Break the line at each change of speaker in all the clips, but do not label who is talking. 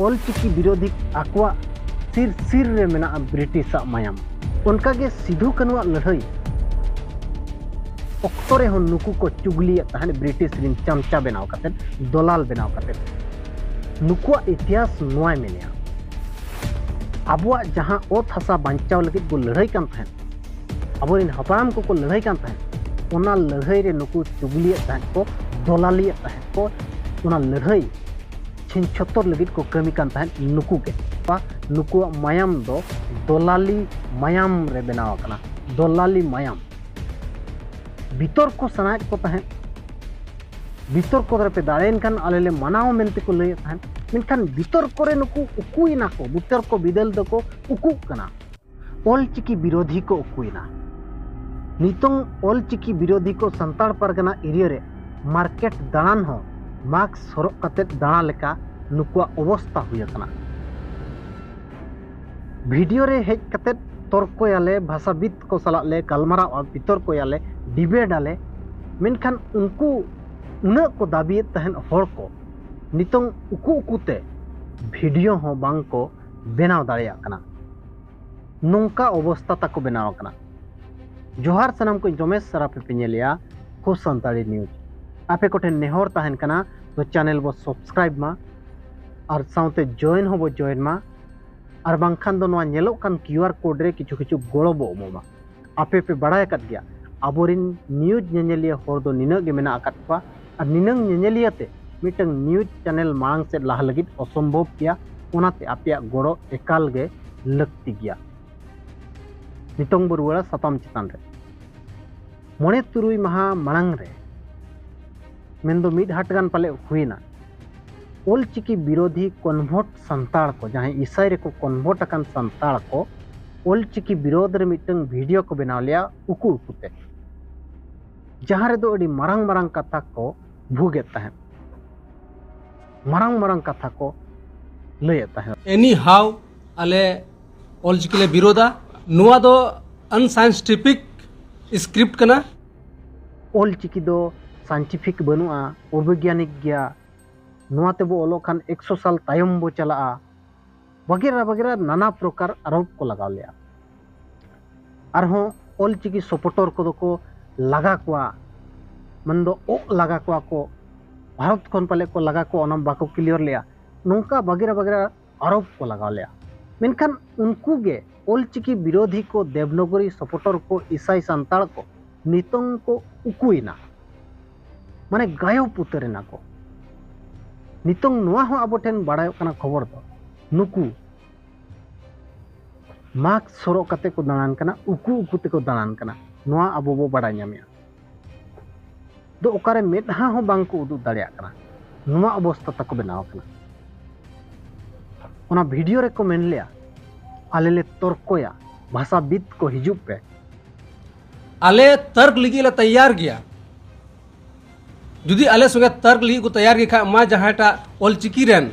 ऑलचिकी विरोधी आकवा सिर सिर रे मेना ब्रिटिश मायाम उनकागे सिधु कानुआ लड़ाई ऑक्टो रे नुकु को चुगली तहन ब्रिटिश रिन चमचा बनाव काते दलाल बनाव काते नुकुआ इतिहास नोय मेनिया अबुआ जहां ओत हसा बांचाव लगित को लड़ाई कान तहन अबोरिन हपराम को लड़ाई कान तहन ओना लड़ाई रे नुकु चुगली तहन को दलाली तहन को ओना लड़ाई छिन छत्तर लगित को कमी कान तहन नुकु के नुकुआ मायाम दो दलाली मायाम रे बनाव कना दलाली मायाम बितर को सनाय को तहन बितर को पे दाड़ेन खान आलेले मनाव मेनते को लय तहन मेनखान बितर करे नुकु उकुइना को बितर को बिदल दको उकु कना ऑलचिकी विरोधी को उकुइना नितोंग ऑलचिकी विरोधी को संताड़ परगना एरिया रे मार्केट दाड़ान हो मास्क हरक काते दाड़ा लेका नुकुआ अवस्था हुई कना वीडियो रे हेज काते तर्क याले भाषाविद को सलाह ले गलमारा बितर को याले डिबेट आले मेनखान उनको उना को दाबी तहन हर को नितोंग उकु उकुते वीडियो हो बांग को बनाव दाड़िया कना नोंका अवस्था तक बनाव कना जोहार सनम को जमेश सरापे पिनेलिया को संताड़ी न्यूज आपे कोठे नेहर तहन कना तो चैनल बो सब्सक्राइब मा और साउते जॉइन हो बो जॉइन मा और बांखान दो नवा नेलोक कान क्यूआर कोड रे किछु किछु गोड़ो बो मोमा आपे पे बड़ाय कत गया आबोरिन न्यूज नेनेलिया हर दो निनग गे मेना अकत पा और निनंग नेनेलिया ते मिटंग न्यूज चैनल मांग से लाह लगित असंभव किया उनाते आपिया गोड़ो एकाल गे लगती गया नितोंग बरुवाड़ा सताम चितान रे मोने तुरुई महा मांग रे मेंदो मिड हाटगान पाले हुईना ऑलचिकी विरोधी कन्वर्ट संताड़ को जहां ईसाई रे को कन्वर्ट अकन संताड़ को ऑलचिकी विरोध रे मिटंग वीडियो को बनाव लिया उकु उकुते जहां रे दो अडी मारंग मारंग कथा को भूगे तहन मारंग मारंग कथा को लय तहन
एनी हाउ आले ऑलचिकी ले विरोधा नुआ दो अनसाइंटिफिक स्क्रिप्ट कना
ऑलचिकी दो साइंटिफिक बनुआ अवैज्ञानिक गया नुआ ते बो ओलो खान 100 साल तायम बो चला वगैरह वगैरह नाना प्रकार आरोप को लगा लिया अरहों ऑलचिकी सपोर्टर को लगा कुआ मंदो ओ लगा कुआ को भारत खन पाले को लगा को ओनम बाको क्लियर लिया नोंका वगैरह वगैरह आरोप को लगा लिया मेनखान उनको गे ऑलचिकी विरोधी को देवनगरी सपोर्टर को ईसाई संताड़ को नितोंग को उकुइना माने गायब उतरेना को नितोंग नुआ हो आबो ठेन बाड़ाय कना खबर दो नुकु मास्क सरो कते को दानान कना उकु उकु ते को दानान कना नुआ आबो बो बाड़ाय ᱧᱟᱢᱮᱭᱟ दो ओकारे मेदहा हो बांग को उदु दाड़िया कना नुआ अवस्था तक बनाव कना ओना वीडियो रे को मेन लिया आलेले तर्कया भाषाविद को हिजुब पे
आले तर्क लगी ला तैयार गया जुदी आले संगे तर्क लगी को तैयार गया मा जहाटा ऑलचिकी रेन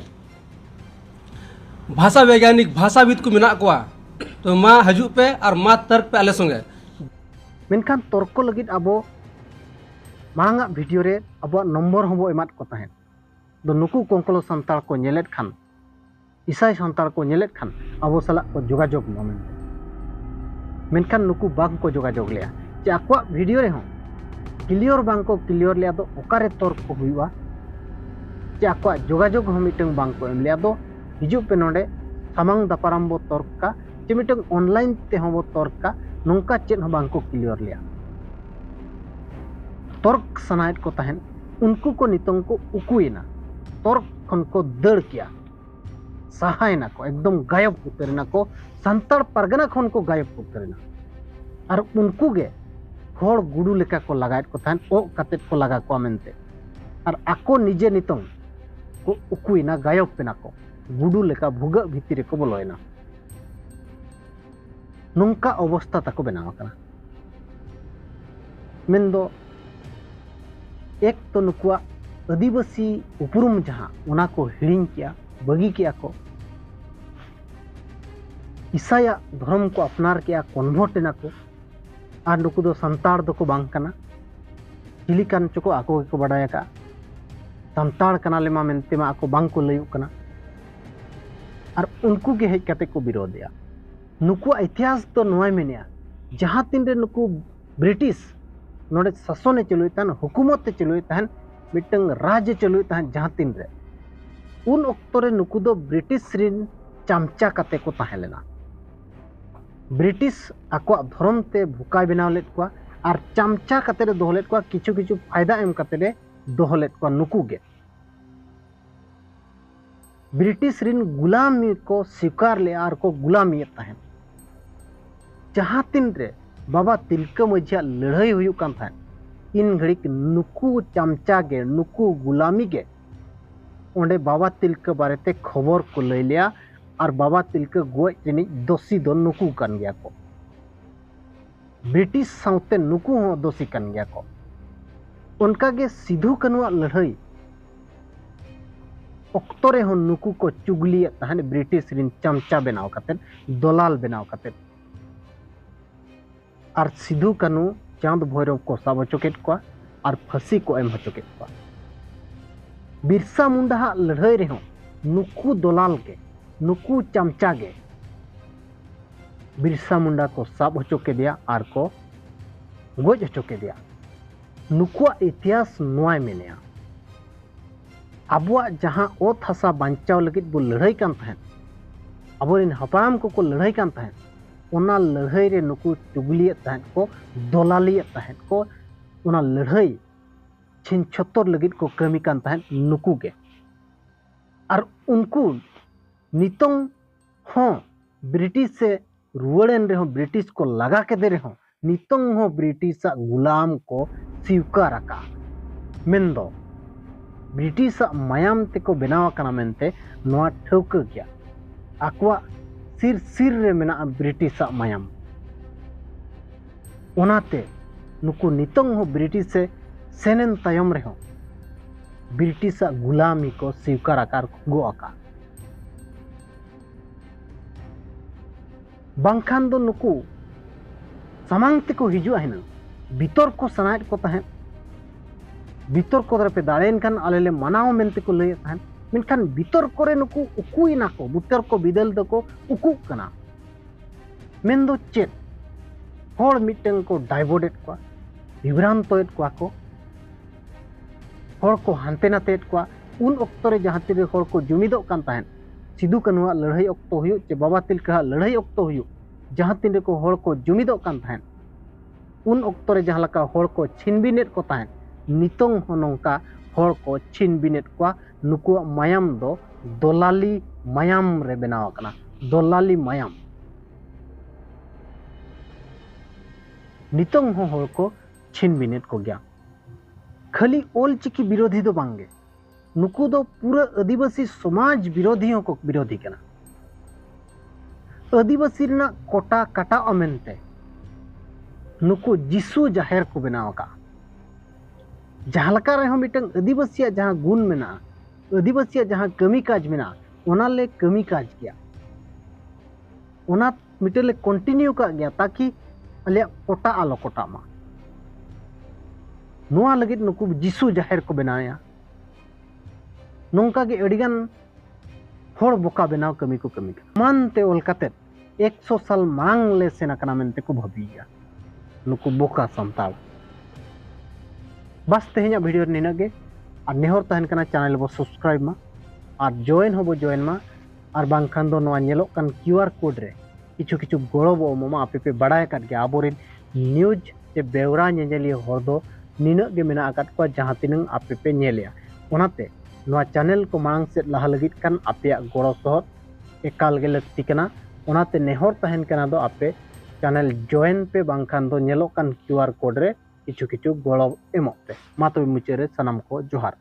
भाषा वैज्ञानिक भाषाविद को मेना कोआ तो मा हजू पे और मा तर्क पे आले संगे
मेनखान तर्क लगित आबो मांगा वीडियो रे आबो नंबर होबो एमात को तहन दो नुकु कोंकलो संताल को नेलेट खान ईसाई संताल को नेलेट खान आबो सला को जोगाजोग मोमेंट मेनखान नुकु बांग को जोगाजोग लिया जे आको वीडियो रे हो क्लियर बांग को क्लियर लिया दो ओकारे तर्क को हुआ जे आको जोगाजोग हो मिटंग बांग को एम लिया दो हिजु पे नोडे सामांग दापाराम बो तर्क का जे मिटंग ऑनलाइन ते हो बो तर्क का नोंका चेन हो बांग को क्लियर लिया तर्क सनायत को तहन उनको को नितोंग को उकुइना तर्क खन को दड़ किया सहायना को एकदम गायब उतरना को संताड़ परगना खन को गायब उतरना और उनको गे हर गुडू लेका को लगायत को तहन ओ कातेत को लगा को मेनते और आको निजे नितोंग को उकुइना गायब पेना को गुडू लेका भुगा भितरी को बोलोयना नोंका अवस्था तक बनाव कना मेनदो एक तो नुकुआ आदिवासी उपरुम जहां उना को हिड़िंग किया बगी किया को ईसाया धर्म को अपनार किया कन्वर्ट ना को और नुकु दो संताड़ दो को बांग कना चिली कान चको आको को बड़ाया का संताड़ कना लेमा मेनते मा आको बांग को लयु कना और उनको के हेज कते को विरोधिया नुकु इतिहास तो नोय मेनिया जहां तीन रे नुकु ब्रिटिश नोडे शासन चलुय तहन हुकूमत चलुय तहन मिटंग राज्य चलुय तहन जहां तीन रे उन ऑक्टो रे नुकु दो ब्रिटिश रिन चामचा कते को तहेलेना ब्रिटिश आको धर्म ते भुकाय बनाव लेत को और चामचा कते रे दोहलेत को किछु किछु फायदा एम कते रे दोहलेत को नुकु गे ब्रिटिश रिन गुलामी को स्वीकार ले और को गुलामी तहन जहां तीन रे बाबा तिलका मझिया लड़ाई हुयुक कान था इन घड़ी नुकु चामचा गे नुकु गुलामी गे ओंडे बाबा तिलका बारेते खबर को लई लिया और बाबा तिलका गोज जनी दोषी दो नुकु कान गया को ब्रिटिश साउते नुकु हो दोषी कान गया को उनका गे सिधु कानुआ लड़ाई ऑक्टोरे हो नुकु को चुगली तहन ब्रिटिश रिन चामचा बनाव कते दलाल बनाव कते और सिधु कानू चांद भैरव को साब हचोकेत को और फांसी को एम हचोकेत को बिरसा मुंडा लड़ाई रे नुकु दलाल के नुकु चामचा गे बिरसा मुंडा को साब हचोके दिया और को गोज हचोके दिया नुकुआ इतिहास नोय मेनिया अबुआ जहां ओत हसा बांचाव लगित बो लड़ाई कान तहन अबोरिन हपराम को लड़ाई कान तहन ओना लड़ाई रे नुकु चुगलियत तहन को दलालियत तहन को ओना लड़ाई छिन छत्तर लगित को कमी कान तहन नुकु गे और उनको नितों हो ब्रिटिश से रुआड़ेन रे हो ब्रिटिश को लगा के दे रे हो नितों हो ब्रिटिश गुलाम को स्वीकार का मेंदो ब्रिटिश मायाम ते को बनाव काना मेनते नोआ ठौक गया आकवा सिर सिर रे मेना ब्रिटिश मायाम ओनाते नुकु नितों हो ब्रिटिश से सेनेन तायम रे हो ब्रिटिश गुलामी को स्वीकार आकार गो आका बांखान दो नुकु सामांग ते को हिजु आहिना बितर को सनायत को तहन बितर को पे दाड़ेन खान आलेले मनाव मेनते को लय तहन मेनखान बितर कोरे नुकु उकुइना को बितर को बिदल दो को उकु कना मेन दो चेत होड़ मिटंग को डाइवर्टेड को विभ्रांतोएत को होड़ को हानते नातेत को उन ऑक्टो रे जहां तिरे होड़ को जुमिदो कान तहन सिधु कानुआ लड़ाई ऑक्टो हुयु चे बाबा तिलका लड़ाई ऑक्टो हुयु जहां तिरे को होड़ को जुमिदो कान तहन उन ऑक्टो रे जहां लका होड़ को छिनबिनेत को तहन नितों हो नोंका होड़ को छिनबिनेत को नुकु मायाम दो दलाली मायाम रे बनाव कना दलाली मायाम नितों हो होड़ को छिनबिनेत को गया खाली ओल चिकी विरोधी दो बांगे नुकु दो पूरा आदिवासी समाज विरोधियों को विरोधी कना आदिवासी रना कोटा काटा अमेनते नुकु जिसु जाहिर को बनाव का जहालका रहे मिटंग आदिवासी जहां गुण मेना आदिवासी जहां कमी काज मेना ओनाले कमी काज किया ओना मिटले कंटिन्यू का गया ताकि अले कोटा आलो कोटा मा नोआ लगित नुकु जिसु जाहिर को बनाया नोंका के अडिगान होड़ बोका बनाव कमी को कमी मानते ओलकाते 100 साल मांग ले सेना कना मेनते को भाबिया नुकु बोका संताल बस तेहना वीडियो निनागे और नेहर तहन कना चैनल बो सब्सक्राइब मा और जॉइन होबो जॉइन मा और बांखान दो नोआ नेलो कान क्यूआर कोड रे किछु किछु गोड़ो बो ममा आपे पे बड़ाय काट के आबोरिन न्यूज जे बेवरा नेजेलिया हर दो निना गे मेना आकात को जहां तिनंग आपे पे नेलिया ओनाते नोआ चैनल को मांग से लहा लगित कान आपे गोड़ो सहत एकाल गे लगती कना ओनाते नेहर तहन कना दो आपे चैनल जॉइन पे बांखान दो नेलो कान क्यूआर कोड रे किछु किछु गोड़ो एमोते मा तो मुचे रे सनम को जोहार।